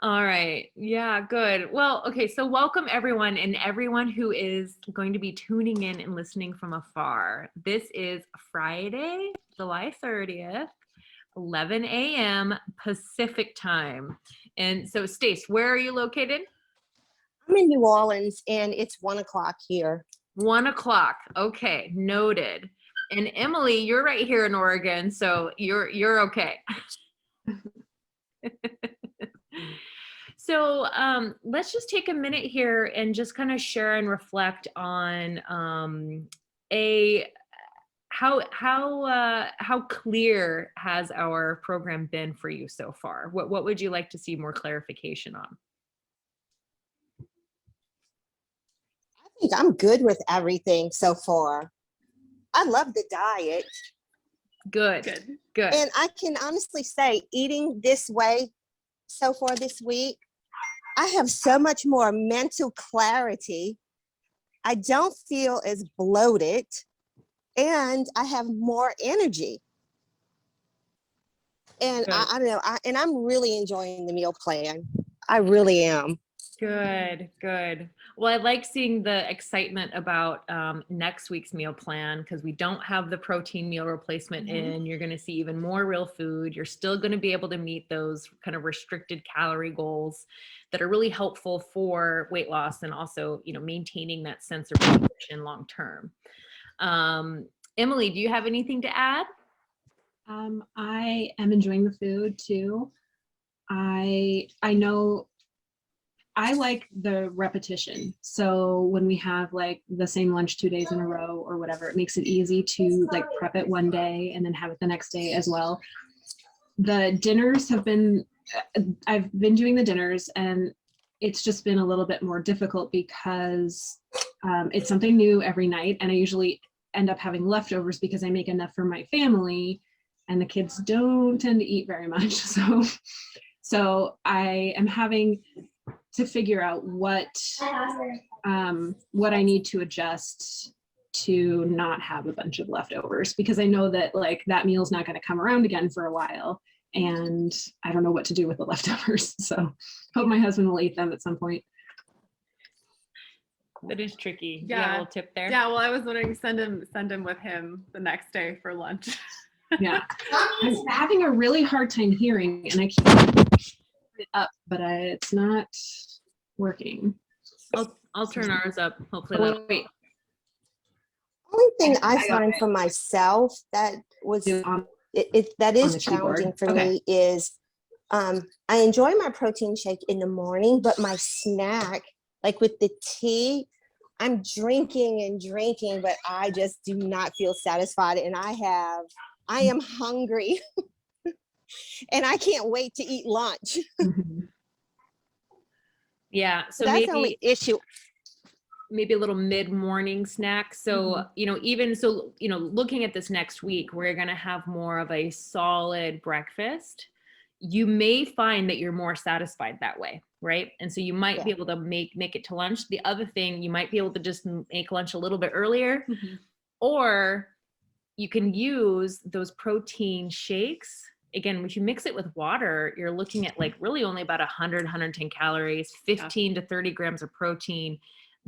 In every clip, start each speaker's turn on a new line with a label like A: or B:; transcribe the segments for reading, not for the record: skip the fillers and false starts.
A: All right. Yeah, good. Well, okay. So welcome everyone and everyone who is going to be tuning in and listening from afar. This is Friday, July 30th, 11 a.m. Pacific time. And so Stace, where are you located?
B: I'm in New Orleans and it's 1:00 here.
A: 1:00. Okay, noted. And Emily, you're right here in Oregon, so you're okay. So let's just take a minute here and just kind of share and reflect on how clear has our program been for you so far? What would you like to see more clarification on?
B: I think I'm good with everything so far. I love the diet.
A: Good.
B: And I can honestly say, eating this way so far this week, I have so much more mental clarity. I don't feel as bloated and I have more energy. And I don't know, and I'm really enjoying the meal plan. I really am.
A: Good. Well, I like seeing the excitement about next week's meal plan because we don't have the protein meal replacement in. You're going to see even more real food. You're still going to be able to meet those kind of restricted calorie goals that are really helpful for weight loss and also, maintaining that sense of nutrition long term. Emily, do you have anything to add?
C: I am enjoying the food too. I know I like the repetition. So when we have like the same lunch 2 days in a row or whatever, it makes it easy to like prep it one day and then have it the next day as well. The dinners I've been doing the dinners and it's just been a little bit more difficult because it's something new every night. And I usually end up having leftovers because I make enough for my family and the kids don't tend to eat very much. So I am having to figure out what I need to adjust to not have a bunch of leftovers, because I know that like that meal's not going to come around again for a while and I don't know what to do with the leftovers. So hope my husband will eat them at some point.
A: That is tricky.
D: Yeah.
A: You have a little tip there?
D: Yeah, well, I was wondering, send him with him the next day for lunch.
C: Yeah. I'm having a really hard time hearing and I keep it up, but it's not working.
A: I'll turn ours up. Hopefully
C: Oh,
A: that'll
C: wait.
B: Only thing I find for myself that was that is challenging for me is I enjoy my protein shake in the morning, but my snack, like with the tea, I'm drinking and drinking, but I just do not feel satisfied. And I am hungry and I can't wait to eat lunch.
A: Yeah. So
B: that's
A: maybe
B: the only issue.
A: Maybe a little mid-morning snack. So, looking at this next week, we're going to have more of a solid breakfast. You may find that you're more satisfied that way, right? And so you might be able to make it to lunch. The other thing, you might be able to just make lunch a little bit earlier, or you can use those protein shakes. Again, if you mix it with water, you're looking at like really only about 110 calories, 15 to 30 grams of protein.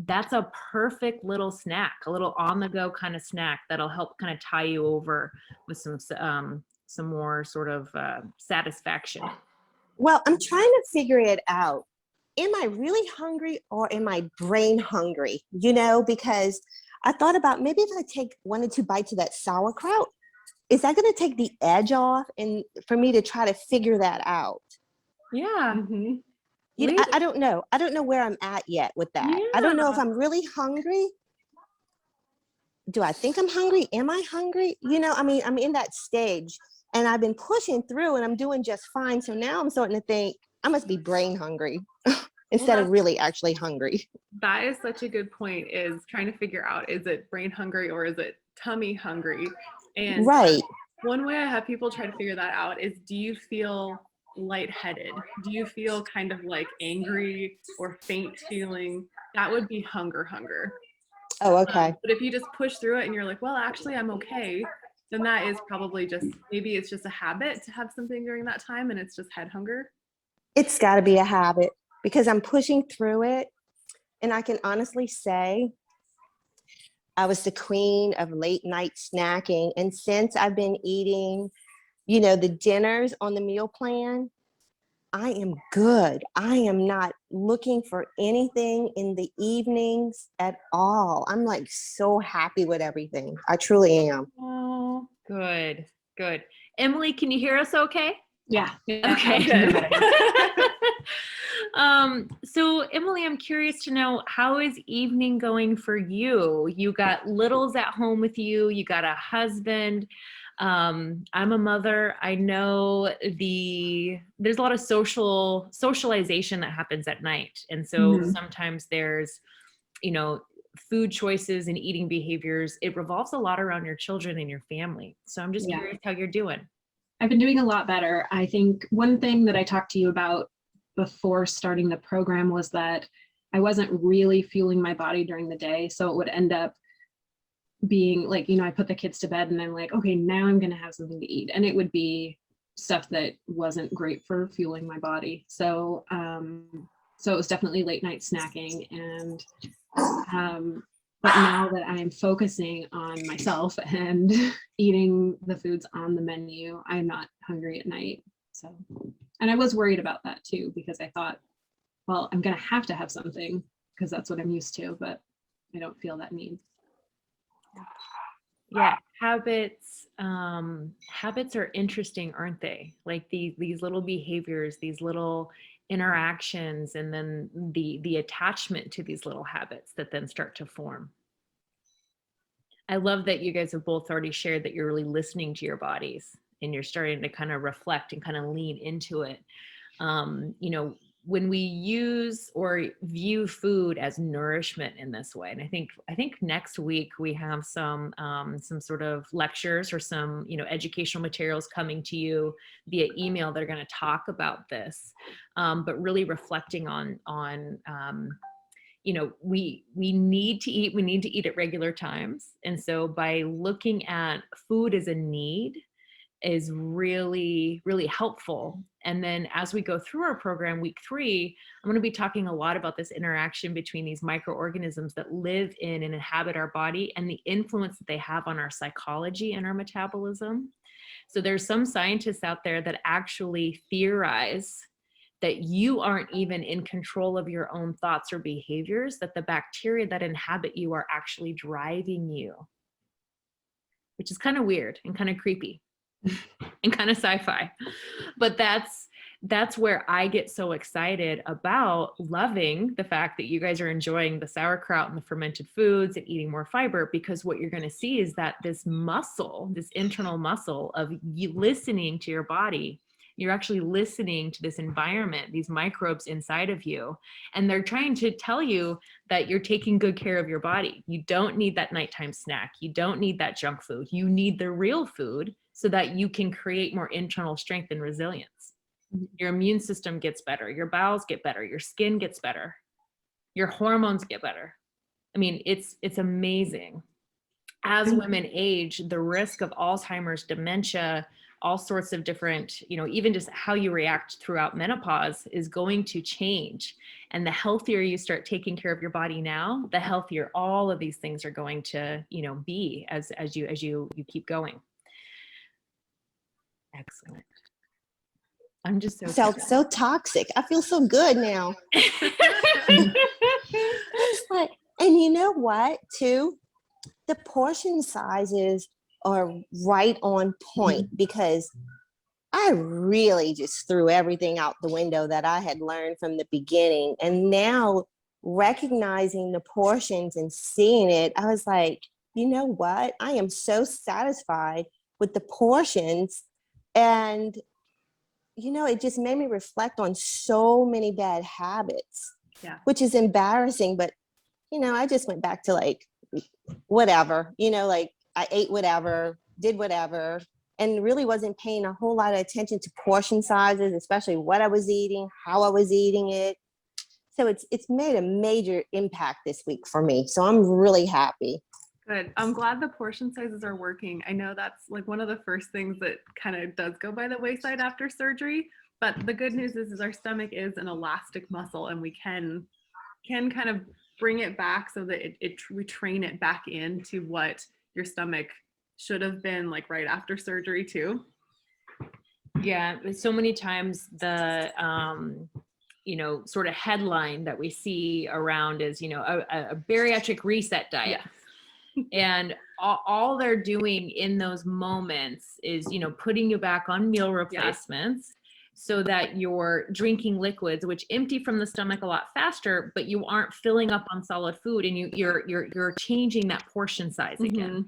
A: That's a perfect little snack, a little on the go kind of snack that'll help kind of tie you over with some more sort of satisfaction.
B: Well, I'm trying to figure it out. Am I really hungry or am I brain hungry? Because I thought about maybe if I take 1 or 2 bites of that sauerkraut, is that going to take the edge off and for me to try to figure that out?
A: Yeah.
B: I don't know. I don't know where I'm at yet with that.
A: Yeah.
B: I don't know if I'm really hungry. Do I think I'm hungry? Am I hungry? I'm in that stage and I've been pushing through and I'm doing just fine. So now I'm starting to think I must be brain hungry instead of really actually hungry.
D: That is such a good point, is trying to figure out, is it brain hungry or is it tummy hungry? And
B: right.
D: One way I have people try to figure that out is, do you feel lightheaded? Do you feel kind of like angry or faint feeling? That would be hunger.
B: Oh, okay.
D: But if you just push through it and you're like, well, actually I'm okay, then that is probably just, maybe it's just a habit to have something during that time and it's just head hunger.
B: It's got to be a habit because I'm pushing through it. And I can honestly say I was the queen of late night snacking. And since I've been eating, the dinners on the meal plan, I am good. I am not looking for anything in the evenings at all. I'm like so happy with everything. I truly am.
A: Oh, good, good. Emily, can you hear us okay?
C: Yeah.
A: Okay.
D: Good.
A: So Emily, I'm curious to know, how is evening going for you? You got littles at home with you, you got a husband. I'm a mother. I know there's a lot of socialization that happens at night. And so sometimes there's, food choices and eating behaviors. It revolves a lot around your children and your family. So I'm just curious how you're doing.
C: I've been doing a lot better. I think one thing that I talked to you about before starting the program was that I wasn't really fueling my body during the day. So it would end up being like, I put the kids to bed and I'm like, okay, now I'm going to have something to eat. And it would be stuff that wasn't great for fueling my body. So, so it was definitely late night snacking. And, but now that I'm focusing on myself and eating the foods on the menu, I'm not hungry at night. So, and I was worried about that too, because I thought, well, I'm going to have something because that's what I'm used to, but I don't feel that need.
A: Yeah, habits are interesting, aren't they? Like these little behaviors, these little interactions, and then the attachment to these little habits that then start to form. I love that you guys have both already shared that you're really listening to your bodies and you're starting to kind of reflect and kind of lean into it. When we use or view food as nourishment in this way, and I think next week we have some sort of lectures or some educational materials coming to you via email that are going to talk about this, but really reflecting on we need to eat at regular times, and so by looking at food as a need is really, really helpful. And then as we go through our program, week 3, I'm going to be talking a lot about this interaction between these microorganisms that live in and inhabit our body and the influence that they have on our psychology and our metabolism. So there's some scientists out there that actually theorize that you aren't even in control of your own thoughts or behaviors, that the bacteria that inhabit you are actually driving you, which is kind of weird and kind of creepy. And kind of sci-fi, but that's where I get so excited about loving the fact that you guys are enjoying the sauerkraut and the fermented foods and eating more fiber, because what you're going to see is that this internal muscle of you listening to your body, you're actually listening to this environment, these microbes inside of you, and they're trying to tell you that you're taking good care of your body. You don't need that nighttime snack. You don't need that junk food. You need the real food so that you can create more internal strength and resilience. Your immune system gets better, your bowels get better, your skin gets better, your hormones get better. I mean, it's amazing. As women age, the risk of Alzheimer's, dementia, all sorts of different, even just how you react throughout menopause is going to change. And the healthier you start taking care of your body now, the healthier all of these things are going to, be as you keep going. Excellent. I'm just
B: Felt so toxic. I feel so good now. It's like, and you know what, too? The portion sizes are right on point, because I really just threw everything out the window that I had learned from the beginning. And now recognizing the portions and seeing it, I was like, you know what? I am so satisfied with the portions. And, it just made me reflect on so many bad habits, which is embarrassing. But, I just went back to like, whatever, like I ate whatever, did whatever, and really wasn't paying a whole lot of attention to portion sizes, especially what I was eating, how I was eating it. So it's made a major impact this week for me. So I'm really happy.
D: Good. I'm glad the portion sizes are working. I know that's like one of the first things that kind of does go by the wayside after surgery. But the good news is our stomach is an elastic muscle, and we can kind of bring it back so that we train it back into what your stomach should have been like right after surgery too.
A: Yeah, so many times the sort of headline that we see around is a bariatric reset diet. And all they're doing in those moments is putting you back on meal replacements so that you're drinking liquids, which empty from the stomach a lot faster, but you aren't filling up on solid food, and you're changing that portion size again.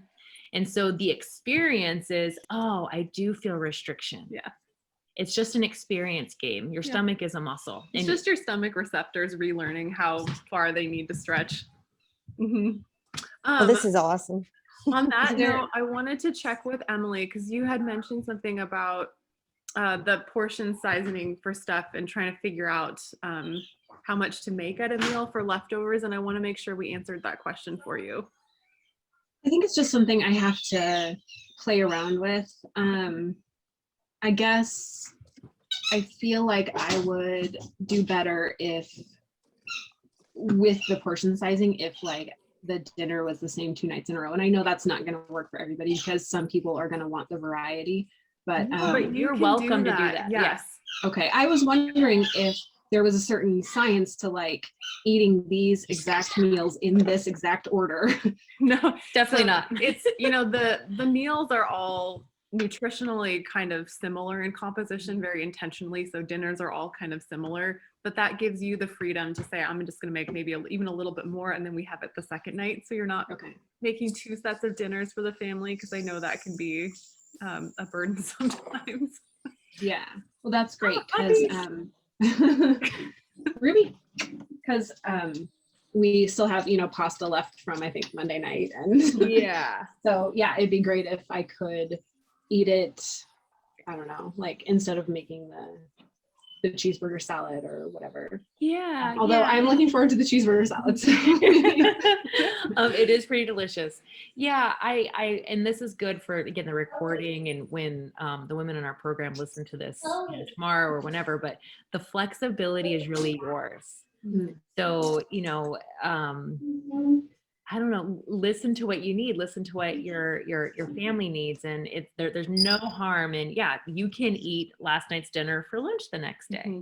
A: And so the experience is, oh, I do feel restriction.
D: Yeah.
A: It's just an experience game. Your stomach is a muscle.
D: It's just your stomach receptors relearning how far they need to stretch.
B: Well, this is awesome.
D: On that note, I wanted to check with Emily, because you had mentioned something about the portion sizing for stuff and trying to figure out how much to make at a meal for leftovers. And I want to make sure we answered that question for you.
C: I think it's just something I have to play around with. I guess I feel like I would do better with the portion sizing if like the dinner was the same 2 nights in a row. And I know that's not going to work for everybody because some people are going to want the variety, but
A: you're welcome to do that.
D: Yes.
C: Okay. I was wondering if there was a certain science to like eating these exact meals in this exact order.
D: No,
A: definitely not.
D: It's, the meals are all nutritionally kind of similar in composition, very intentionally. So dinners are all kind of similar, but that gives you the freedom to say, I'm just going to make maybe even a little bit more, and then we have it the second night. So you're not making 2 sets of dinners for the family, because I know that can be a burden sometimes.
C: Yeah. Well, that's great because Ruby, because we still have pasta left from I think Monday night, and so yeah, it'd be great if I could eat it, I don't know, like instead of making the cheeseburger salad or whatever. Although I'm looking forward to the cheeseburger salad. So.
A: It is pretty delicious. Yeah, I and this is good for, again, the recording, and when the women in our program listen to this tomorrow or whenever, but the flexibility is really yours. So, I don't know, listen to what you need, listen to what your family needs. And there's no harm in, you can eat last night's dinner for lunch the next day,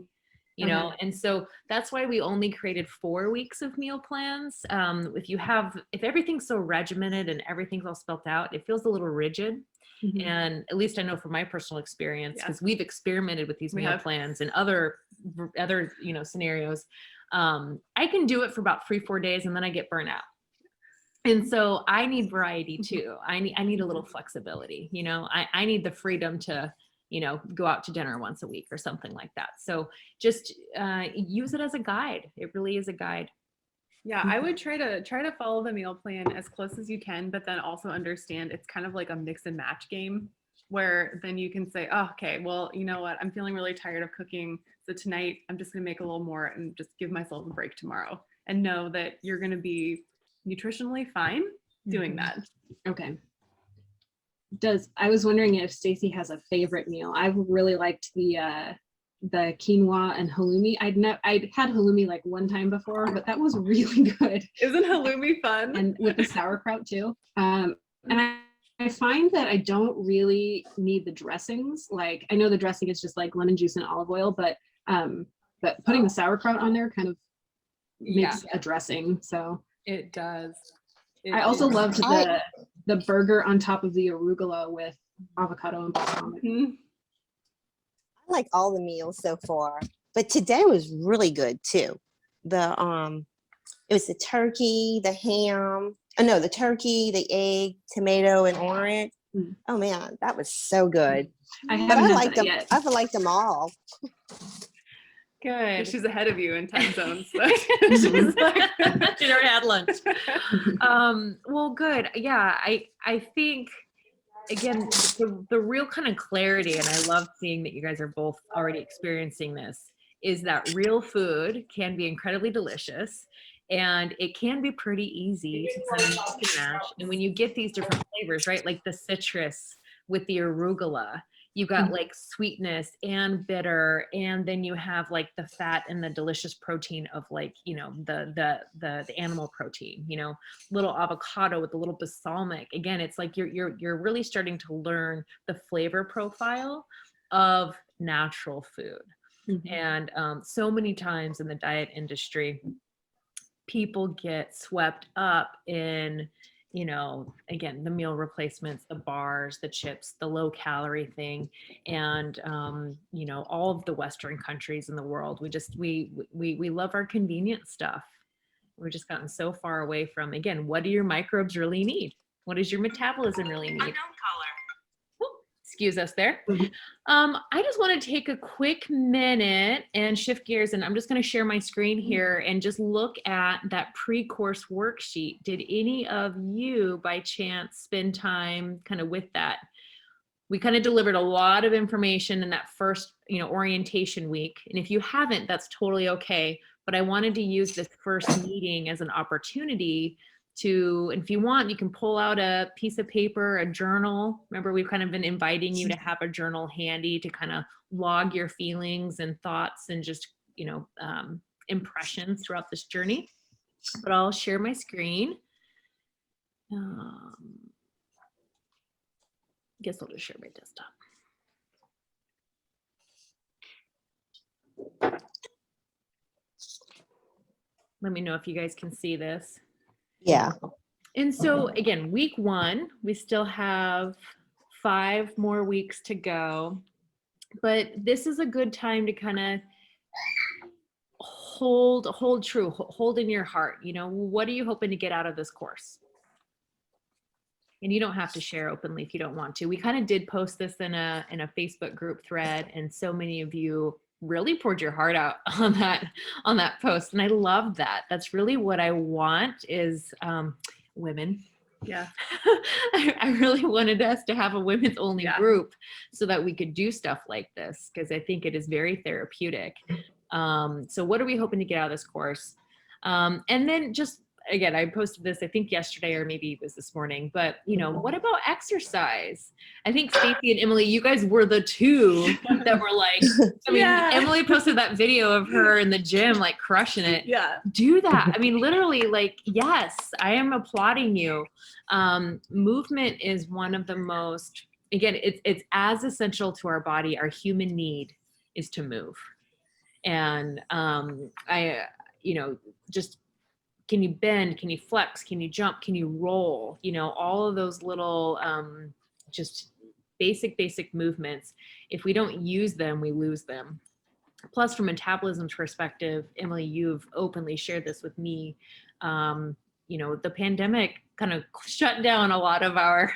A: and so that's why we only created 4 weeks of meal plans. If everything's so regimented and everything's all spelt out, it feels a little rigid. And at least I know from my personal experience, because we've experimented with these meal plans and other scenarios. I can do it for about 3-4 days and then I get burnt out. And so I need variety too. I need a little flexibility. I need the freedom to, go out to dinner once a week or something like that. So just use it as a guide. It really is a guide.
D: Yeah, I would try to follow the meal plan as close as you can, but then also understand it's kind of like a mix and match game, where then you can say, oh, okay, well, you know what? I'm feeling really tired of cooking. So tonight I'm just going to make a little more and just give myself a break tomorrow, and know that you're going to be nutritionally fine doing that.
C: Okay. I was wondering if Stacy has a favorite meal. I really liked the quinoa and halloumi. I'd had halloumi like one time before, but that was really good.
D: Isn't halloumi fun?
C: And with the sauerkraut too. And I find that I don't really need the dressings. Like, I know the dressing is just like lemon juice and olive oil, but putting the sauerkraut on there kind of makes a dressing. So
D: it does.
C: I also loved the burger on top of the arugula with avocado and balsamic.
B: I like all the meals so far, but today was really good too. It was the turkey, the ham. The turkey, the egg, tomato, and orange. Oh man, that was so good.
C: I liked them. Yet.
B: I've liked them all.
D: Good. She's ahead of you in time zones.
A: She's like, she already had lunch. Well, good. Yeah, I think, again, the real kind of clarity, and I love seeing that you guys are both already experiencing this, is that real food can be incredibly delicious. And it can be pretty easy to kind of mix and match. And when you get these different flavors, right, like the citrus with the arugula, you got like sweetness and bitter, and then you have like the fat and the delicious protein of like, you know, the animal protein, you know, little avocado with a little balsamic. Again, it's like you're really starting to learn the flavor profile of natural food. And so many times in the diet industry, people get swept up in, you know, again, the meal replacements, the bars, the chips, the low calorie thing. And, you know, all of the Western countries in the world, we love our convenient stuff. We've just gotten so far away from, again, what do your microbes really need? What does your metabolism really need? Excuse us there. I just want to take a quick minute and shift gears, and I'm just going to share my screen here and just look at that pre-course worksheet. Did any of you by chance spend time kind of with that? We kind of delivered a lot of information in that first, you know, orientation week. And if you haven't, that's totally okay. But I wanted to use this first meeting as an opportunity to, and if you want, you can pull out a piece of paper, a journal. Remember, we've kind of been inviting you to have a journal handy to kind of log your feelings and thoughts and just, you know, impressions throughout this journey. But I'll share my screen. Guess I'll just share my desktop. Let me know if you guys can see this.
B: Yeah.
A: And so again, week 1, we still have 5 more weeks to go, but this is a good time to kind of hold true, hold in your heart, you know, what are you hoping to get out of this course? And you don't have to share openly if you don't want to. We kind of did post this in a Facebook group thread, and so many of you really poured your heart out on that post, and I love that. That's really what I want is women.
D: Yeah.
A: I really wanted us to have a women's only group so that we could do stuff like this, because I think it is very therapeutic. So what are we hoping to get out of this course? And then just, again, I posted this, I think yesterday, or maybe it was this morning, but you know, what about exercise? I think Stacey and Emily, you guys were the two that were like, I mean, Emily posted that video of her in the gym, like crushing it.
D: Yeah.
A: Do that. I mean, literally, like, yes, I am applauding you. Movement is one of the most, again, it's as essential to our body. Our human need is to move. And you know, just, can you bend? Can you flex? Can you jump? Can you roll? You know, all of those little just basic movements. If we don't use them, we lose them. Plus, from metabolism's perspective, Emily, you've openly shared this with me. You know, the pandemic kind of shut down a lot of our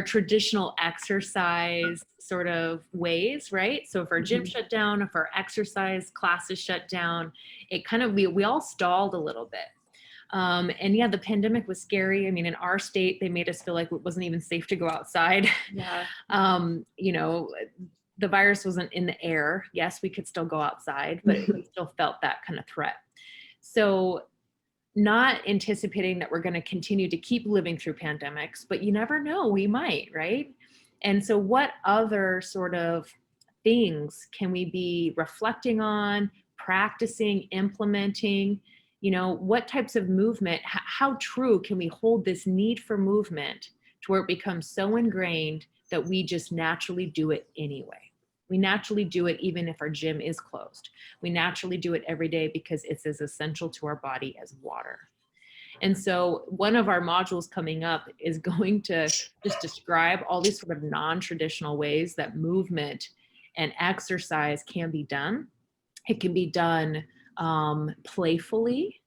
A: traditional exercise sort of ways, right? So if our gym shut down, if our exercise classes shut down, it kind of, we all stalled a little bit. And yeah, the pandemic was scary. I mean, in our state, they made us feel like it wasn't even safe to go outside.
D: Yeah.
A: You know, the virus wasn't in the air. Yes, we could still go outside, but we still felt that kind of threat. So not anticipating that we're going to continue to keep living through pandemics, but you never know, we might, right? And so what other sort of things can we be reflecting on, practicing, implementing? You know, what types of movement, how true can we hold this need for movement to where it becomes so ingrained that we just naturally do it anyway? We naturally do it even if our gym is closed. We naturally do it every day because it's as essential to our body as water. And so one of our modules coming up is going to just describe all these sort of non-traditional ways that movement and exercise can be done. It can be done playfully,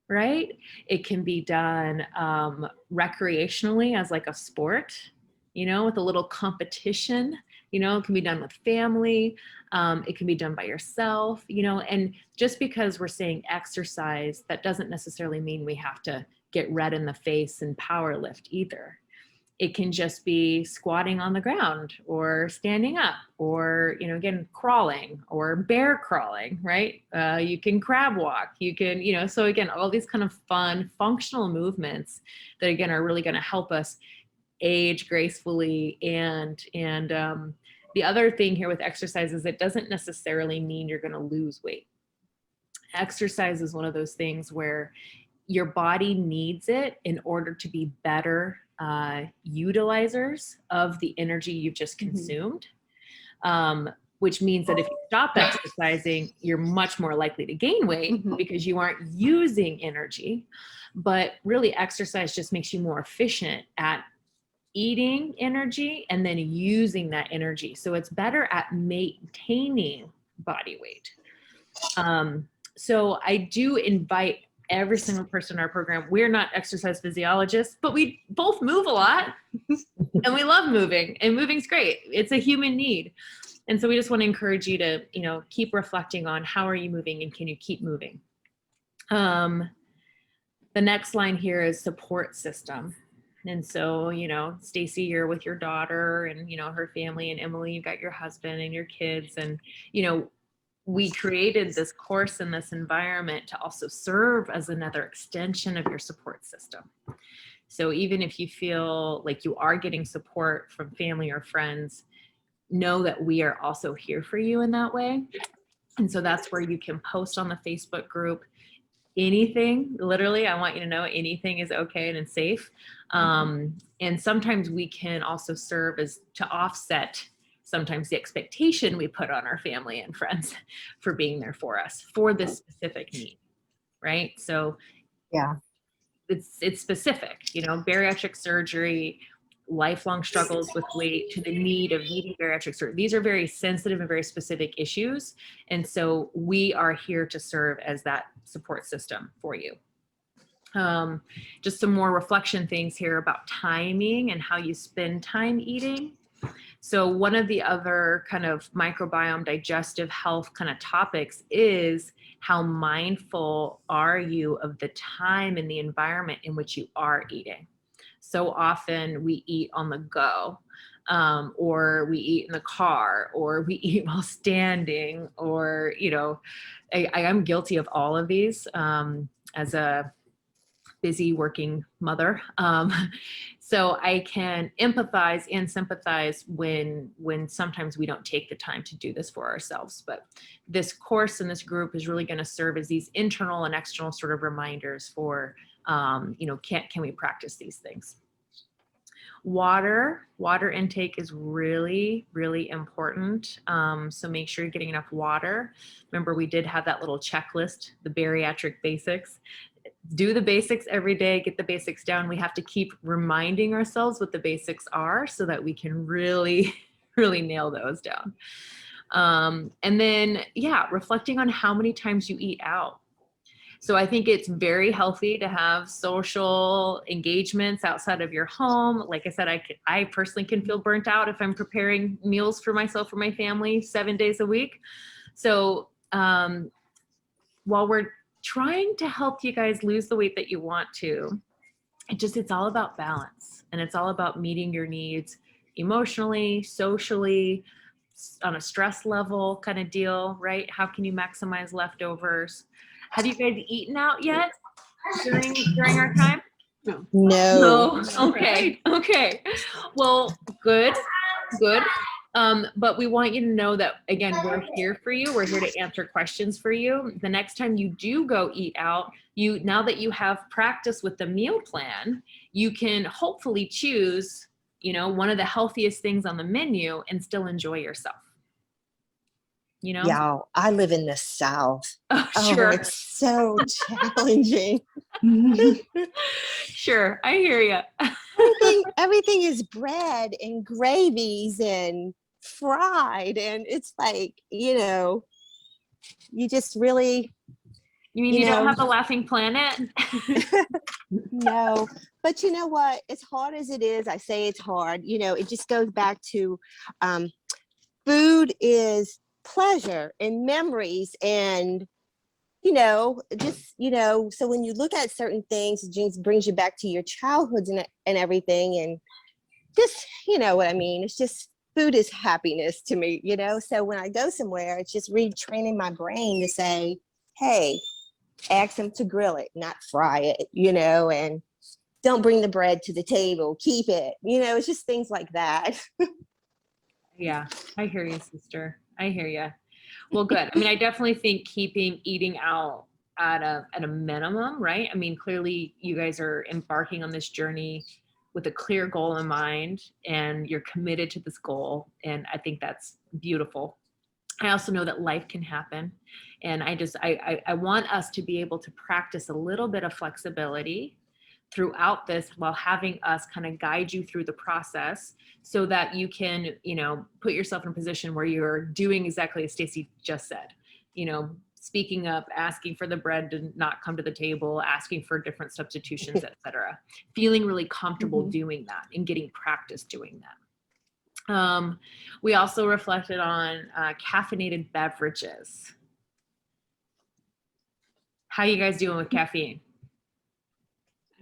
A: right? It can be done recreationally as like a sport, you know, with a little competition. You know, it can be done with family. It can be done by yourself, you know, and just because we're saying exercise, that doesn't necessarily mean we have to get red in the face and power lift either. It can just be squatting on the ground or standing up or, you know, again, crawling or bear crawling, right? You can crab walk, you can, you know, so again, all these kind of fun functional movements that again are really going to help us age gracefully. And the other thing here with exercise is it doesn't necessarily mean you're going to lose weight. Exercise is one of those things where your body needs it in order to be better utilizers of the energy you've just consumed, which means that if you stop exercising, you're much more likely to gain weight because you aren't using energy. But really, exercise just makes you more efficient at eating energy and then using that energy. So it's better at maintaining body weight. So I do invite every single person in our program. We're not exercise physiologists, but we both move a lot and we love moving, and moving's great. It's a human need. And so we just want to encourage you to, you know, keep reflecting on how are you moving and can you keep moving? The next line here is support system. And so, you know, Stacy, you're with your daughter and, you know, her family, and Emily, you've got your husband and your kids. And, you know, we created this course in this environment to also serve as another extension of your support system. So even if you feel like you are getting support from family or friends, know that we are also here for you in that way. And so that's where you can post on the Facebook group anything. Literally, I want you to know anything is okay and safe. And sometimes we can also serve as to offset sometimes the expectation we put on our family and friends for being there for us for this specific need, right? So
B: Yeah.
A: it's specific, you know, bariatric surgery, lifelong struggles with weight to the need of needing bariatric surgery. These are very sensitive and very specific issues. And so we are here to serve as that support system for you. Just some more reflection things here about timing and how you spend time eating. So one of the other kind of microbiome digestive health kind of topics is how mindful are you of the time and the environment in which you are eating. So often we eat on the go, or we eat in the car, or we eat while standing, or, you know, I am guilty of all of these as a busy working mother. So I can empathize and sympathize when sometimes we don't take the time to do this for ourselves. But this course and this group is really going to serve as these internal and external sort of reminders for, you know, can we practice these things? Water intake is really, really important. So make sure you're getting enough water. Remember, we did have that little checklist, the bariatric basics. Do the basics every day, get the basics down. We have to keep reminding ourselves what the basics are so that we can really, really nail those down. And then, yeah, reflecting on how many times you eat out. So I think it's very healthy to have social engagements outside of your home. Like I said, I personally can feel burnt out if I'm preparing meals for myself or my family 7 days a week. So while we're trying to help you guys lose the weight that you want to, it's all about balance, and it's all about meeting your needs emotionally, socially, on a stress level kind of deal, right? How can you maximize leftovers? Have you guys eaten out yet during our time?
B: No.
A: Okay. Well, good. But we want you to know that, again, we're here for you. We're here to answer questions for you. The next time you do go eat out, now that you have practice with the meal plan, you can hopefully choose, you know, one of the healthiest things on the menu and still enjoy yourself. You know?
B: Y'all, I live in the South.
A: Oh, sure.
B: It's so challenging.
A: Sure, I hear you.
B: Everything is bread and gravies and fried, and it's like, you know, you just really.
A: You mean you don't have a laughing planet?
B: No, but you know what? As hard as it is, I say it's hard. You know, it just goes back to food is pleasure and memories, and you know, just, you know, so when you look at certain things, it just brings you back to your childhoods and everything. And just, you know what I mean? It's just food is happiness to me, you know? So when I go somewhere, it's just retraining my brain to say, hey, ask them to grill it, not fry it, you know, and don't bring the bread to the table, keep it, you know, it's just things like that.
A: Yeah, I hear you, sister. I hear you. Well, good. I mean, I definitely think keeping eating out at a minimum, right? I mean, clearly you guys are embarking on this journey with a clear goal in mind, and you're committed to this goal, and I think that's beautiful. I also know that life can happen, and I want us to be able to practice a little bit of flexibility throughout this while having us kind of guide you through the process so that you can, you know, put yourself in a position where you're doing exactly as Stacy just said, you know, speaking up, asking for the bread to not come to the table, asking for different substitutions, etc. Feeling really comfortable doing that and getting practice doing that. We also reflected on caffeinated beverages. How you guys doing with caffeine?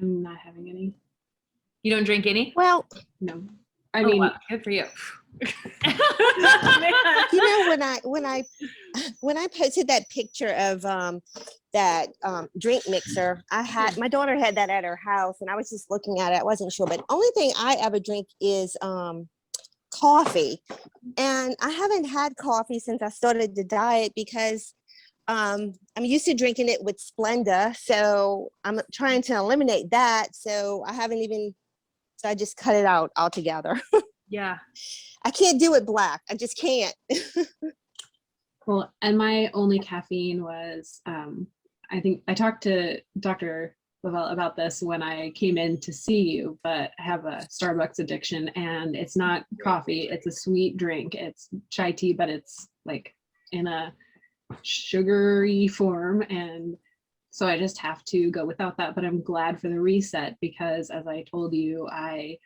C: I'm not having any.
A: You don't drink any?
B: Well,
C: No. I mean,
A: wow, good for you.
B: you know, when I posted that picture of that drink mixer, my daughter had that at her house, and I was just looking at it. I wasn't sure, but only thing I ever drink is coffee, and I haven't had coffee since I started the diet because I'm used to drinking it with Splenda, so I'm trying to eliminate that. So I just cut it out altogether.
A: Yeah.
B: I can't do it black. I just can't.
C: well, and my only caffeine was, I think I talked to Dr. Lavelle about this when I came in to see you, but I have a Starbucks addiction, and it's not coffee. It's a sweet drink. It's chai tea, but it's like in a sugary form. And so I just have to go without that, but I'm glad for the reset because, as I told you, I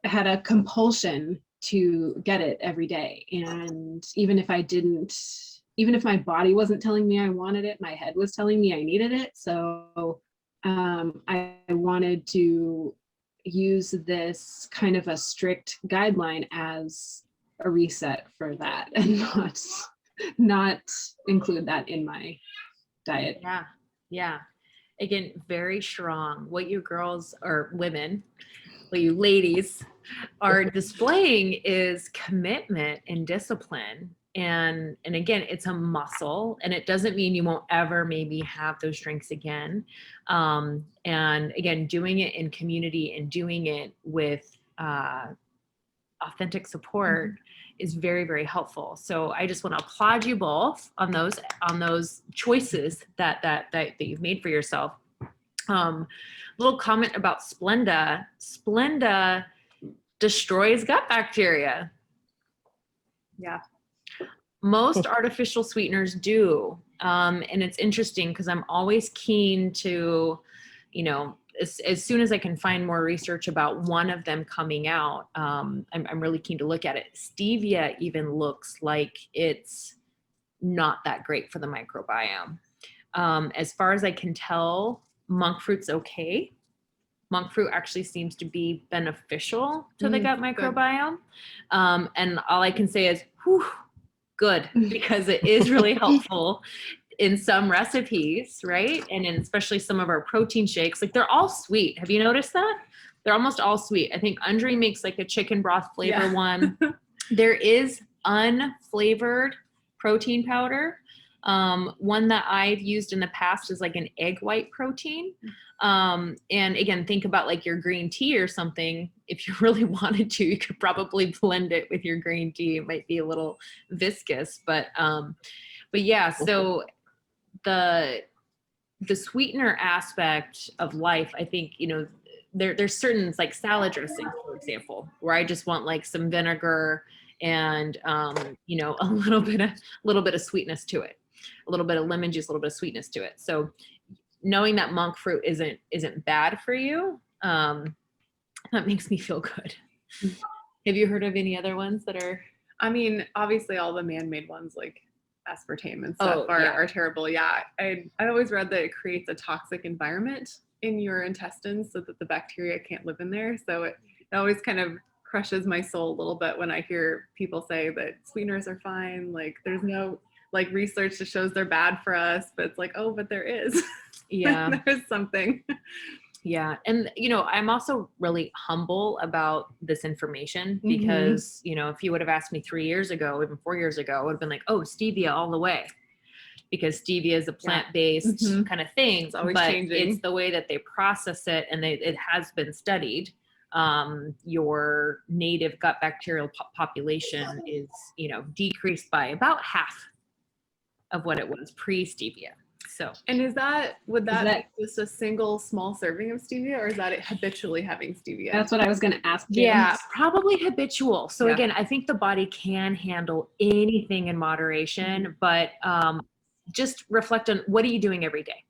C: had a compulsion to get it every day. And even if my body wasn't telling me I wanted it, my head was telling me I needed it. So I wanted to use this kind of a strict guideline as a reset for that, and not include that in my diet.
A: Yeah. Yeah. Again, very strong. What you girls or women, what you ladies are displaying is commitment and discipline. And again, it's a muscle, and it doesn't mean you won't ever maybe have those drinks again. And again, doing it in community and doing it with authentic support is very, very helpful. So I just want to applaud you both on those choices that you've made for yourself. Little comment about Splenda. Splenda destroys gut bacteria.
D: Yeah.
A: Most artificial sweeteners do. And it's interesting because I'm always keen to, you know, as soon as I can find more research about one of them coming out, I'm really keen to look at it. Stevia even looks like it's not that great for the microbiome. As far as I can tell, monk fruit's okay. Monk fruit actually seems to be beneficial to the gut microbiome. And all I can say is, whew, good, because it is really helpful in some recipes, right? And in especially some of our protein shakes, like they're all sweet. Have you noticed that? They're almost all sweet. I think Andre makes like a chicken broth flavor one. There is unflavored protein powder. One that I've used in the past is like an egg white protein. And again, think about like your green tea or something. If you really wanted to, you could probably blend it with your green tea. It might be a little viscous, but yeah, so the sweetener aspect of life, I think, you know, there's certain like salad dressings, for example, where I just want like some vinegar and you know, a little bit of sweetness to it, a little bit of lemon juice, a little bit of sweetness to it. So knowing that monk fruit isn't bad for you, that makes me feel good. Have you heard of any other ones that are?
D: I mean, obviously all the man-made ones like aspartame and stuff are terrible. Yeah. I always read that it creates a toxic environment in your intestines so that the bacteria can't live in there. So it always kind of crushes my soul a little bit when I hear people say that sweeteners are fine. Like there's no like research that shows they're bad for us, but it's like, oh, but there is.
A: Yeah.
D: There is something.
A: Yeah. And, I'm also really humble about this information
D: Mhm.
A: because, if you would have asked me 3 years ago, even 4 years ago, I would have been like, oh, stevia all the way. Because stevia is a plant-based
D: Mhm.
A: kind of thing,
D: It's always
A: but
D: changing.
A: it's the way that they process it, and it has been studied. Your native gut bacterial population is, decreased by about half of what it was pre-stevia. So
D: And would that
C: that-
D: be just a single small serving of stevia, or is that it habitually having stevia?
C: That's what I was going to ask you.
A: yeah, probably habitual. So
D: Yeah.
A: again, I think the body can handle anything in moderation, but just reflect on what are you doing every day?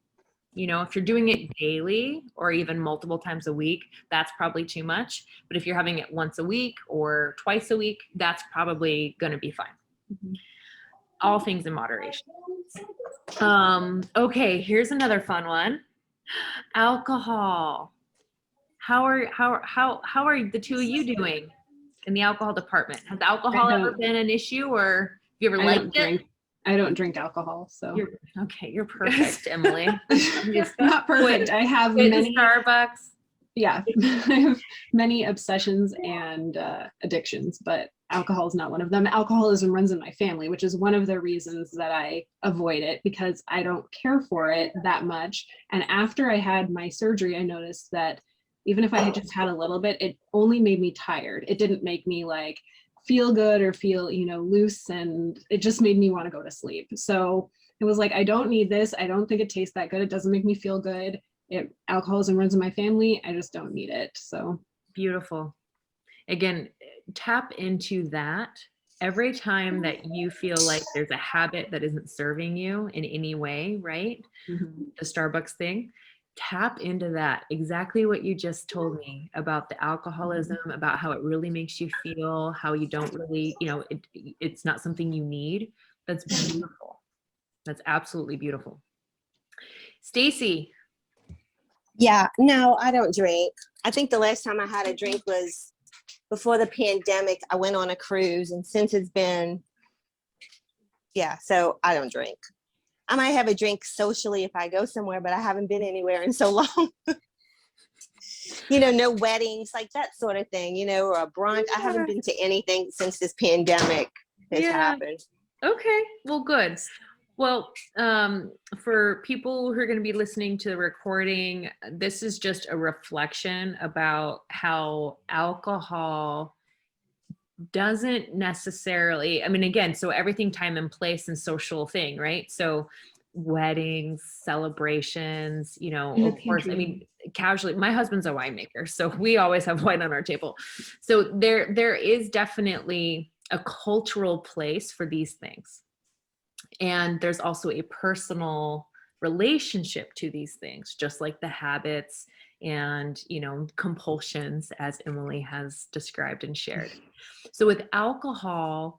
A: If you're doing it daily or even multiple times a week, that's probably too much. But if you're having it once a week or twice a week, that's probably going to be fine.
D: Mhm.
A: All things in moderation. Okay, here's another fun one. Alcohol. How are the two of you doing in the alcohol department? Has alcohol
C: I
A: ever
C: don't-
A: been an issue, or have you ever
C: I don't
A: liked it?
C: drink. I don't drink alcohol, so
A: You're perfect, Emily. Just
C: not perfect. I have
A: quit
C: many.
A: Starbucks.
C: Yeah, I have many obsessions and addictions, but alcohol is not one of them. Alcoholism runs in my family, which is one of the reasons that I avoid it, because I don't care for it that much. And after I had my surgery, I noticed that even if I had just had a little bit, it only made me tired. It didn't make me like feel good or feel, loose, and it just made me want to go to sleep. So it was like, I don't need this. I don't think it tastes that good. It doesn't make me feel good. Alcoholism runs in my family. I just don't need it. So
A: Beautiful. Again, tap into that every time that you feel like there's a habit that isn't serving you in any way, right? The Starbucks thing, tap into that. Exactly what you just told me about the alcoholism, about how it really makes you feel, how you don't really, it's not something you need. That's beautiful. That's absolutely beautiful. Stacy.
B: Yeah, no, I don't drink. I think the last time I had a drink was before the pandemic. I went on a cruise, and since it's been, so I don't drink. I might have a drink socially if I go somewhere, but I haven't been anywhere in so long. No weddings, like that sort of thing, or a brunch. I haven't been to anything since this pandemic has happened.
A: Okay, well, good. Well, for people who are going to be listening to the recording, this is just a reflection about how alcohol doesn't necessarily, again, so everything, time and place and social thing, right? So weddings, celebrations, of course, casually, my husband's a winemaker, so we always have wine on our table. So there is definitely a cultural place for these things. And there's also a personal relationship to these things, just like the habits and, compulsions, as Emily has described and shared. So with alcohol,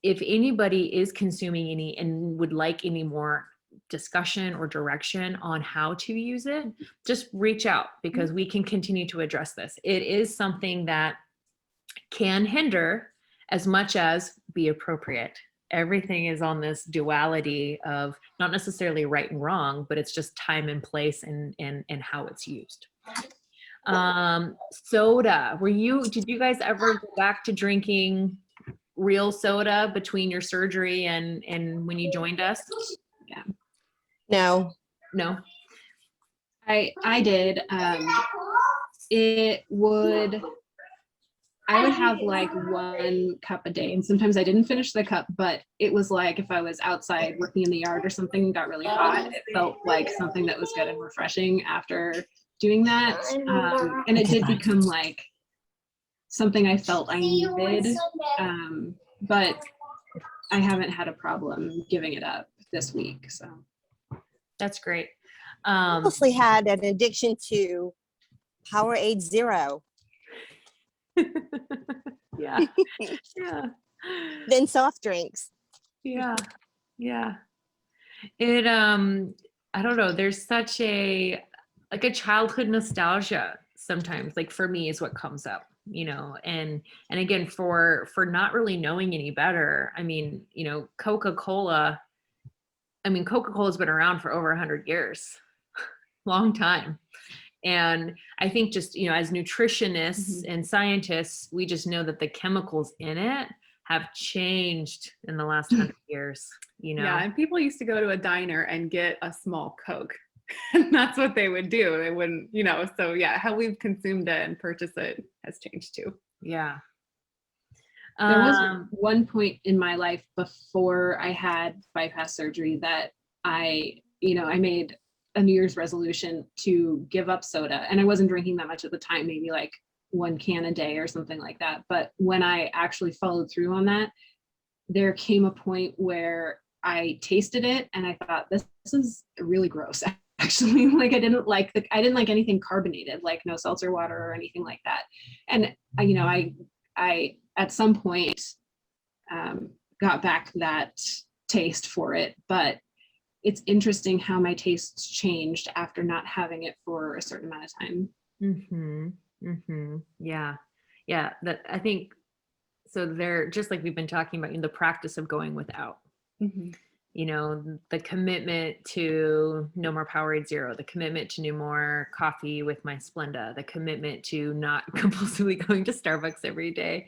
A: if anybody is consuming any and would like any more discussion or direction on how to use it, just reach out, because we can continue to address this. It is something that can hinder as much as be appropriate. Everything is on this duality of not necessarily right and wrong, but it's just time and place and how it's used. Soda. Did you guys ever go back to drinking real soda between your surgery and when you joined us?
C: yeah,
B: No.
C: I did. I would have like 1 cup a day, and sometimes I didn't finish the cup, but it was like if I was outside working in the yard or something and got really hot, it felt like something that was good and refreshing after doing that. And it did become like something I felt I needed, but I haven't had a problem giving it up this week. So
A: That's great.
B: Mostly had an addiction to Powerade Zero,
A: Yeah.
B: then soft drinks.
A: Yeah. It I don't know, there's such a childhood nostalgia sometimes, like for me, is what comes up. and again, for not really knowing any better, I mean, Coca-Cola has been around for over 100 years, long time. And I think just, as nutritionists and scientists, we just know that the chemicals in it have changed in the last 100 years,
D: Yeah, and people used to go to a diner and get a small Coke. And that's what they would do. They wouldn't, so yeah, how we've consumed it and purchased it has changed too.
A: Yeah.
C: There was one point in my life before I had bypass surgery that I made a New Year's resolution to give up soda. And I wasn't drinking that much at the time, maybe like 1 can a day or something like that. But when I actually followed through on that, there came a point where I tasted it and I thought, this is really gross. Actually, like I didn't like anything carbonated, like no seltzer water or anything like that. And I at some point got back that taste for it, but it's interesting how my tastes changed after not having it for a certain amount of time.
A: Yeah. That I think so. They're just like we've been talking about the practice of going without. The commitment to no more Powerade Zero, the commitment to no more coffee with my Splenda, the commitment to not compulsively going to Starbucks every day.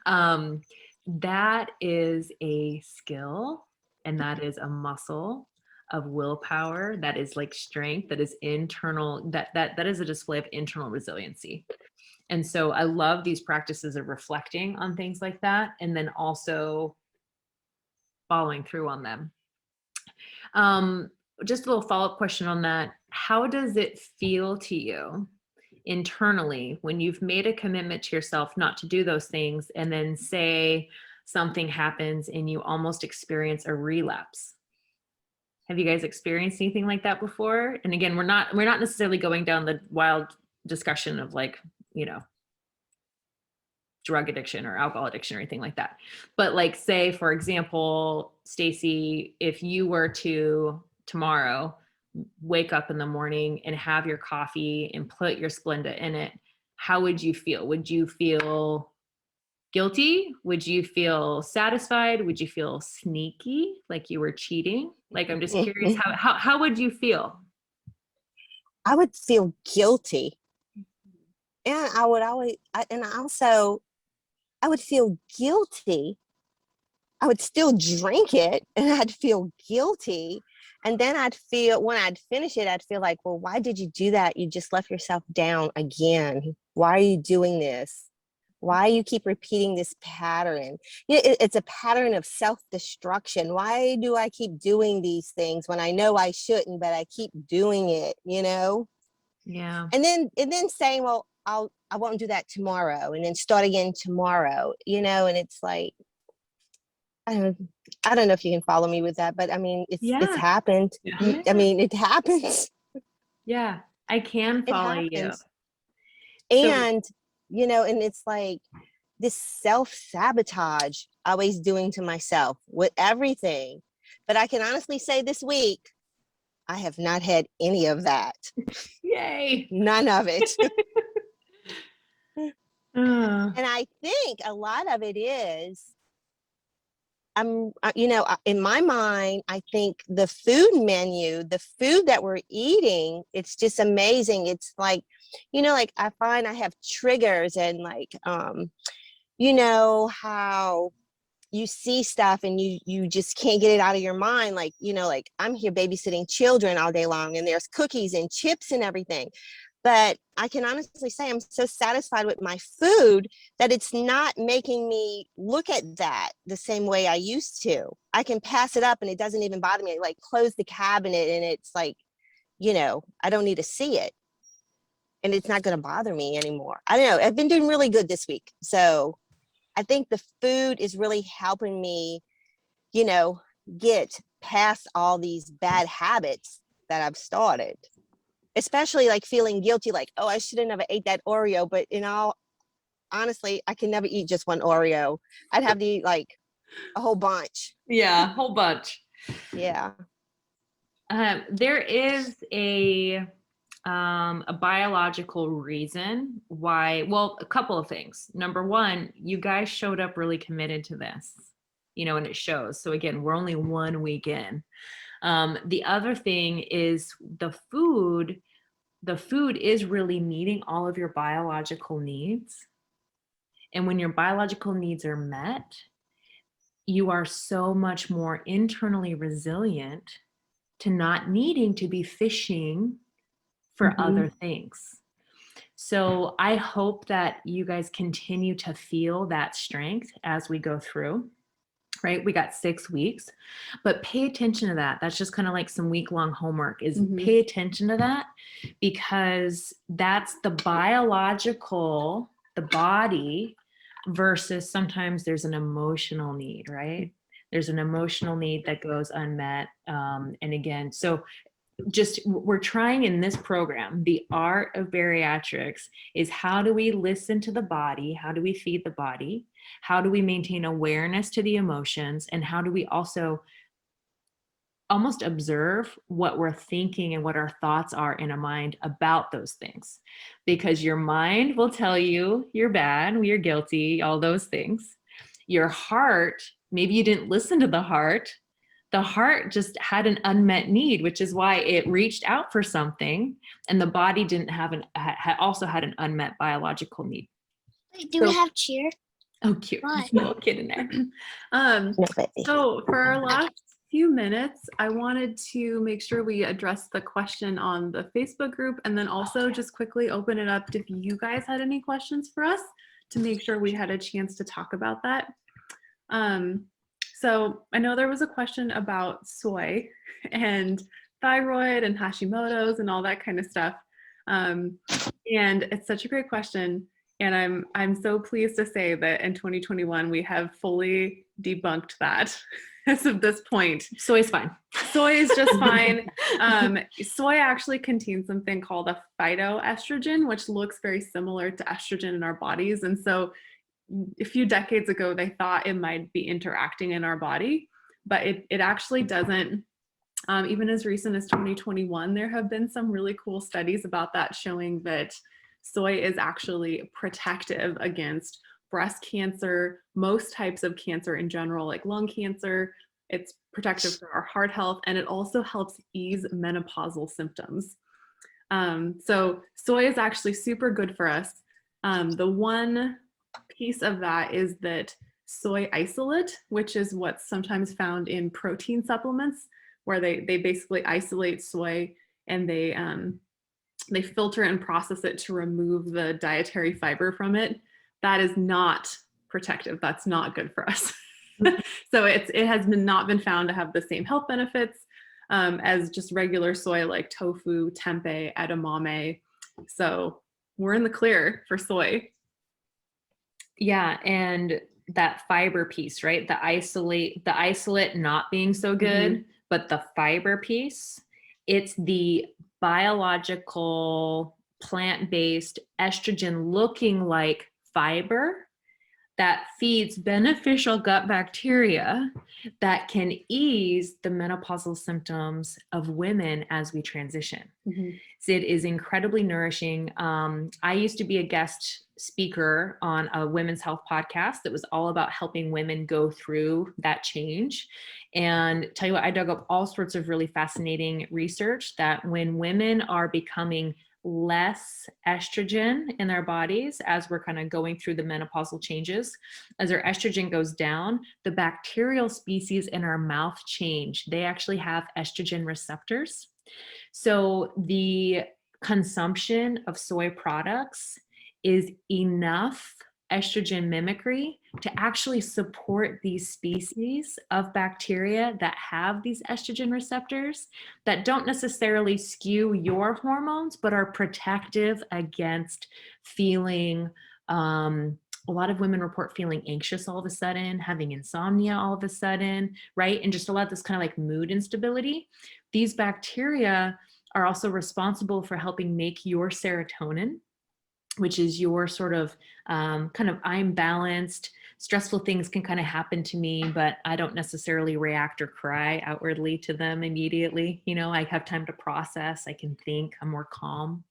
A: That is a skill and that is a muscle of willpower. That is like strength, that is internal, that is a display of internal resiliency. And so I love these practices of reflecting on things like that and then also following through on them. Just a little follow-up question on that. How does it feel to you internally when you've made a commitment to yourself not to do those things and then say something happens and you almost experience a relapse? Have you guys experienced anything like that before? And again, we're not necessarily going down the wild discussion of like, drug addiction or alcohol addiction or anything like that. But like, say, for example, Stacy, if you were to tomorrow wake up in the morning and have your coffee and put your Splenda in it, how would you feel? Would you feel guilty? Would you feel satisfied? Would you feel sneaky, like you were cheating? Like, I'm just curious, how would you feel?
B: I would feel guilty. And I would feel guilty. I would still drink it and I'd feel guilty. And then when I'd finish it, I'd feel like, well, why did you do that? You just left yourself down again. Why are you doing this? Why you keep repeating this pattern? It's a pattern of self-destruction. Why do I keep doing these things when I know I shouldn't, but I keep doing it,
A: Yeah.
B: And then saying, well, I won't do that tomorrow, and then start again tomorrow, and it's like, I don't know if you can follow me with that, but I mean, it's happened.
C: Yeah.
B: I mean, it happens.
A: Yeah, I can follow you.
B: And, and it's like this self-sabotage always doing to myself with everything. But I can honestly say this week, I have not had any of that.
A: Yay.
B: None of it. And I think a lot of it is, in my mind, I think the food menu, the food that we're eating, it's just amazing. It's like, like I find I have triggers and like, how you see stuff and you just can't get it out of your mind. Like, like I'm here babysitting children all day long and there's cookies and chips and everything. But I can honestly say I'm so satisfied with my food that it's not making me look at that the same way I used to. I can pass it up and it doesn't even bother me. I like close the cabinet and it's like, I don't need to see it. And it's not going to bother me anymore. I don't know. I've been doing really good this week. So I think the food is really helping me, get past all these bad habits that I've started. Especially like feeling guilty, like, oh, I should have never ate that Oreo. But honestly, I can never eat just one Oreo. I'd have to eat like a whole bunch.
A: Yeah, a whole bunch.
B: Yeah.
A: There is a biological reason why, well, a couple of things. Number one, you guys showed up really committed to this, and it shows. So again, we're only 1 week in. The other thing is the food is really meeting all of your biological needs. And when your biological needs are met, you are so much more internally resilient to not needing to be fishing for other things. So I hope that you guys continue to feel that strength as we go through, right? We got 6 weeks, but pay attention to that. That's just kind of like some week-long homework is pay attention to that, because that's the biological, the body, versus sometimes there's an emotional need, right? There's an emotional need that goes unmet. And again, so just we're trying in this program, the art of bariatrics is how do we listen to the body? How do we feed the body? How do we maintain awareness to the emotions? And how do we also almost observe what we're thinking and what our thoughts are in a mind about those things? Because your mind will tell you you're bad, you're guilty, all those things. Your heart, maybe you didn't listen to the heart. The heart just had an unmet need, which is why it reached out for something, and the body didn't have also had an unmet biological need.
E: Wait, do we have cheer?
A: Oh, cute.
E: Why?
A: Little kid in there.
B: No, baby.
D: So for our last few minutes, I wanted to make sure we address the question on the Facebook group, and then also just quickly open it up if you guys had any questions for us to make sure we had a chance to talk about that. So I know there was a question about soy and thyroid and Hashimoto's and all that kind of stuff. And it's such a great question. And I'm so pleased to say that in 2021, we have fully debunked that as of this point.
A: Soy's fine.
D: Soy is just fine. Soy actually contains something called a phytoestrogen, which looks very similar to estrogen in our bodies. And so a few decades ago, they thought it might be interacting in our body, but it actually doesn't. Even as recent as 2021, there have been some really cool studies about that showing that soy is actually protective against breast cancer, most types of cancer in general, like lung cancer. It's protective for our heart health, and it also helps ease menopausal symptoms. So soy is actually super good for us. The one piece of that is that soy isolate, which is what's sometimes found in protein supplements, where they basically isolate soy and they filter and process it to remove the dietary fiber from it. That is not protective. That's not good for us. So it has not been found to have the same health benefits as just regular soy like tofu, tempeh, edamame. So we're in the clear for soy.
A: Yeah, and that fiber piece, right? The isolate not being so good, but the fiber piece, it's the biological plant-based estrogen looking like fiber that feeds beneficial gut bacteria that can ease the menopausal symptoms of women as we transition. So it is incredibly nourishing. I used to be a guest speaker on a women's health podcast that was all about helping women go through that change. And tell you what, I dug up all sorts of really fascinating research that when women are becoming less estrogen in their bodies as we're kind of going through the menopausal changes, as their estrogen goes down, the bacterial species in our mouth change. They actually have estrogen receptors. So the consumption of soy products is enough estrogen mimicry to actually support these species of bacteria that have these estrogen receptors that don't necessarily skew your hormones, but are protective against feeling, a lot of women report feeling anxious all of a sudden, having insomnia all of a sudden, right? And just a lot of this kind of like mood instability. These bacteria are also responsible for helping make your serotonin, which is your sort of kind of I'm balanced, stressful things can kind of happen to me, but I don't necessarily react or cry outwardly to them immediately. You know, I have time to process, I can think, I'm more calm.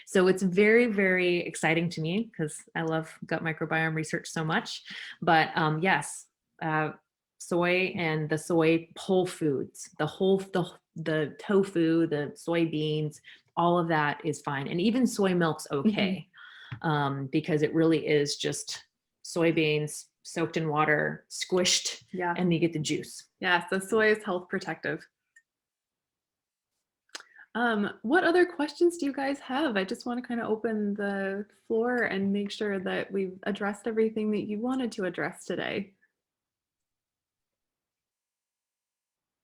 A: So it's very, very exciting to me because I love gut microbiome research so much. But yes, soy and the soy whole foods, the tofu, the soybeans, all of that is fine. And even soy milk's okay, because it really is just soybeans soaked in water, squished,
D: Yeah.
A: and you get the juice.
D: Yeah. So soy is health protective. What other questions do you guys have? I just want to kind of open the floor and make sure that we've addressed everything that you wanted to address today.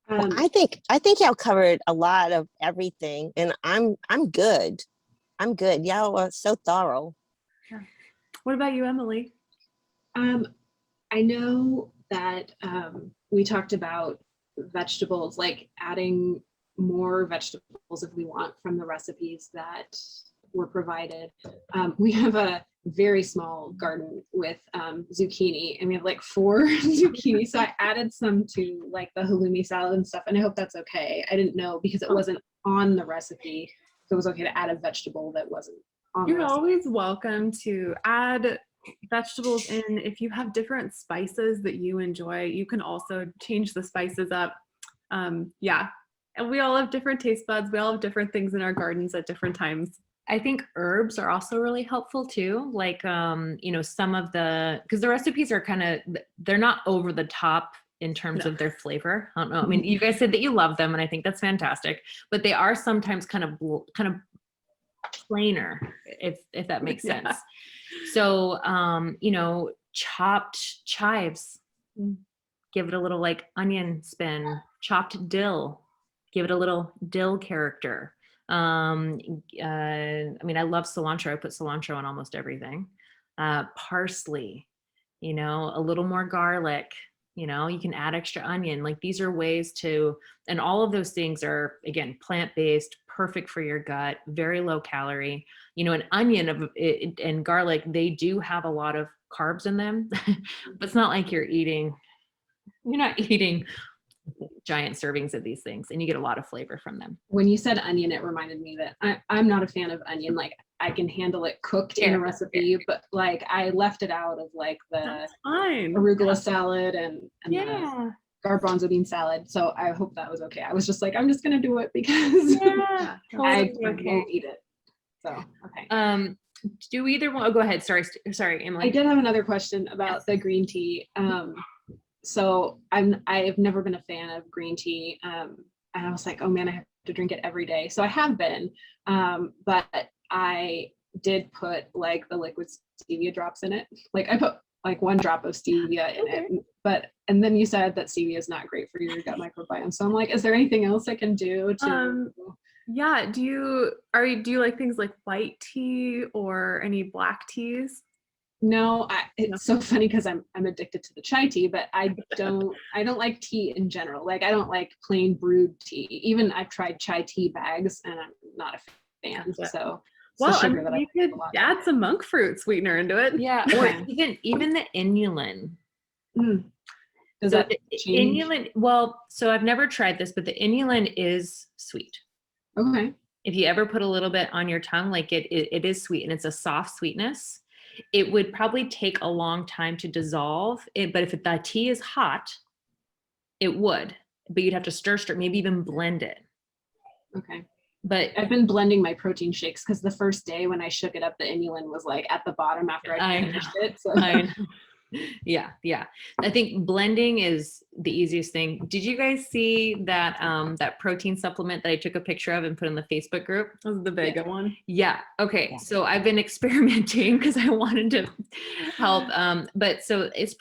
B: Well, I think y'all covered a lot of everything, and I'm good. I'm good. Y'all are so thorough.
D: What about you, Emily?
C: I know that we talked about vegetables, like adding more vegetables if we want from the recipes that were provided. We have a very small garden with zucchini, and we have like 4 zucchini. So I added some to like the halloumi salad and stuff, and I hope that's okay. I didn't know because it wasn't on the recipe, if it was okay to add a vegetable that wasn't on the
D: You're
C: recipe.
D: always welcome to add vegetables in. If you have different spices that you enjoy, you can also change the spices up. Yeah, and we all have different taste buds. We all have different things in our gardens at different times.
A: I think herbs are also really helpful too. Like, you know, some of because the recipes are kind of, they're not over the top in terms of their flavor. I don't know. I mean, you guys said that you love them, and I think that's fantastic, but they are sometimes kind of plainer, if that makes
D: Yeah.
A: sense. So, you know, chopped chives, give it a little like onion spin. Chopped dill, give it a little dill character. I mean, I love cilantro. I put cilantro on almost everything. Parsley, you know, a little more garlic, you know, you can add extra onion. Like, these are ways to, and all of those things are, again, plant-based, perfect for your gut, very low calorie. You know, an onion and garlic, they do have a lot of carbs in them, but it's not like you're not eating giant servings of these things, and you get a lot of flavor from them.
C: When you said onion, it reminded me that I'm not a fan of onion. Like, I can handle it cooked in a recipe, but like I left it out of like the
D: That's fine.
C: arugula salad and the
A: Yeah.
C: garbanzo bean salad. So I hope that was okay. I was just like, I'm just gonna do it because
A: Yeah.
C: I
A: Totally
C: won't eat it. So okay.
A: Do either one? Oh, go ahead. Sorry, Emily.
C: I did have another question about the green tea. So I've never been a fan of green tea. And I was like, oh man, I have to drink it every day. So I have been, but I did put like the liquid stevia drops in it. Like, I put like 1 drop of stevia in it, and then you said that stevia is not great for your gut microbiome. So I'm like, is there anything else I can do to?
D: Yeah. Do you like things like white tea or any black teas?
C: No, it's so funny because I'm addicted to the chai tea, but I don't like tea in general. Like, I don't like plain brewed tea. Even I've tried chai tea bags, and I'm not a fan. So
D: well, I mean, you could add some monk fruit sweetener into it.
A: Yeah, or even the inulin.
C: Does
A: So
C: that
A: the
C: change?
A: inulin? Well, so I've never tried this, but the inulin is sweet.
C: Okay.
A: If you ever put a little bit on your tongue, like it is sweet, and it's a soft sweetness. It would probably take a long time to dissolve it, but if the tea is hot, it would, but you'd have to stir, maybe even blend it.
C: Okay.
A: But
C: I've been blending my protein shakes because the first day when I shook it up, the inulin was like at the bottom after I finished it. So
A: I know. Yeah. I think blending is the easiest thing. Did you guys see that that protein supplement that I took a picture of and put in the Facebook group?
D: That was the Vega one.
A: Yeah. Okay. So I've been experimenting because I wanted to help. But so it's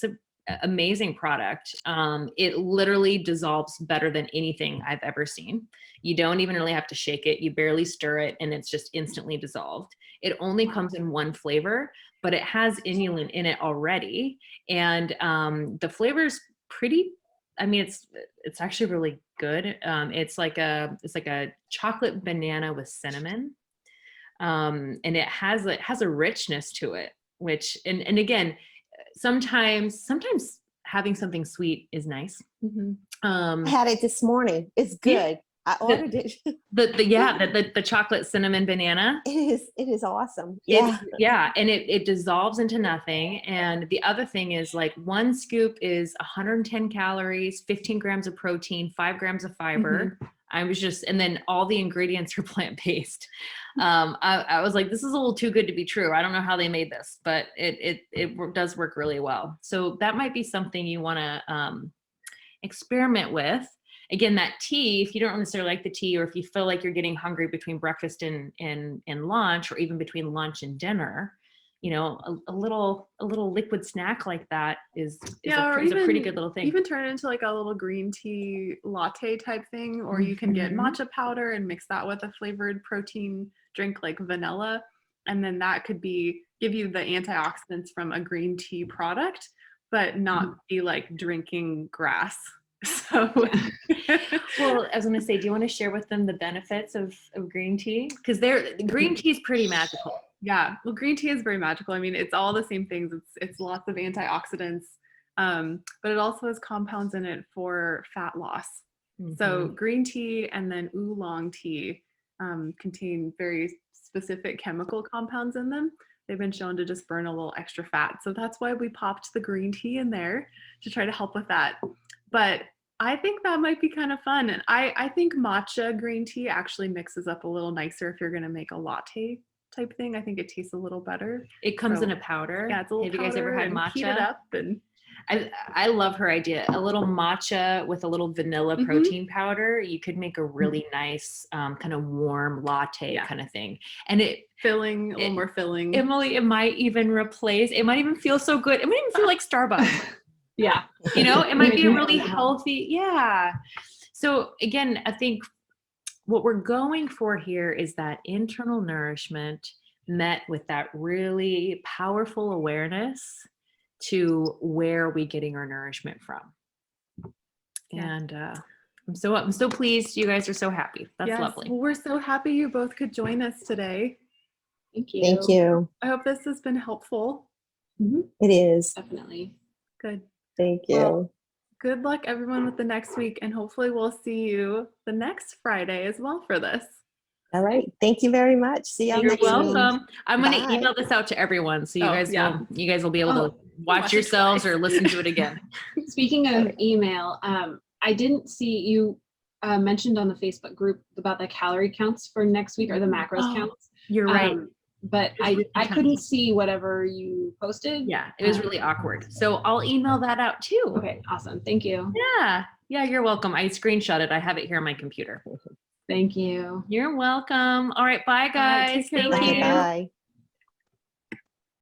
A: an amazing product. It literally dissolves better than anything I've ever seen. You don't even really have to shake it. You barely stir it, and it's just instantly dissolved. It only comes in 1 flavor, but it has inulin in it already. And the flavor is pretty, I mean, it's actually really good. It's like a chocolate banana with cinnamon. And it has a richness to it, which, and again, sometimes having something sweet is nice.
D: Mhm.
B: I had it this morning. It's good. I ordered it.
A: The chocolate cinnamon banana.
B: It is awesome.
A: It's,
B: Yeah.
A: and it dissolves into nothing. And the other thing is like one scoop is 110 calories, 15 grams of protein, 5 grams of fiber. I was just, and then all the ingredients are plant-based. I was like, this is a little too good to be true. I don't know how they made this, but it does work really well. So that might be something you want to experiment with. Again, that tea, if you don't necessarily like the tea, or if you feel like you're getting hungry between breakfast and lunch, or even between lunch and dinner, you know, a little liquid snack like that is a pretty good little thing.
D: Even turn it into like a little green tea latte type thing, or you can get matcha powder and mix that with a flavored protein drink like vanilla. And then that could give you the antioxidants from a green tea product, but not be like drinking grass. So
A: Well, I was going to say, do you want to share with them the benefits of green tea? Because green tea is pretty magical.
D: yeah, well, green tea is very magical. I mean, it's all the same things. It's lots of antioxidants, but it also has compounds in it for fat loss. So green tea and then oolong tea contain very specific chemical compounds in them. They've been shown to just burn a little extra fat. So that's why we popped the green tea in there to try to help with that. But I think that might be kind of fun. And I think matcha green tea actually mixes up a little nicer if you're going to make a latte type thing. I think it tastes a little better.
A: It comes in a powder.
D: Yeah, it's a little
A: Have you guys ever had
D: powder and heat it
A: matcha?
D: up and
A: I love her idea. A little matcha with a little vanilla protein powder. You could make a really nice kind of warm latte kind of thing. And a little
D: more filling.
A: Emily, it might even feel so good. It might even feel like Starbucks.
C: Yeah.
A: You know, it might be a really healthy. Yeah. So again, I think what we're going for here is that internal nourishment met with that really powerful awareness to where are we getting our nourishment from. And I'm so pleased you guys are so happy. That's lovely.
D: Well, we're so happy you both could join us today.
C: Thank you.
B: Thank you.
D: I hope this has been helpful.
B: It is.
C: Definitely.
D: Good.
B: Thank you.
D: Well, good luck everyone with the next week, and hopefully we'll see you the next Friday as well for this.
B: All right. Thank you very much. See y'all
A: You're
B: next week.
A: welcome. I'm going to
B: Bye.
A: email this out to everyone so you guys will be able to watch
D: watch it
A: yourselves
D: twice.
A: or listen to it again.
C: Speaking of email, I didn't see you mentioned on the Facebook group about the calorie counts for next week or the macros counts.
A: You're right.
C: But I couldn't see whatever you posted.
A: Yeah, it was really awkward. So I'll email that out too.
C: Okay, awesome. Thank you.
A: Yeah, you're welcome. I screenshot it. I have it here on my computer.
C: Thank you.
A: You're welcome. All right, bye guys.
D: take care,
A: Thank
D: ladies.
A: you.
B: Bye.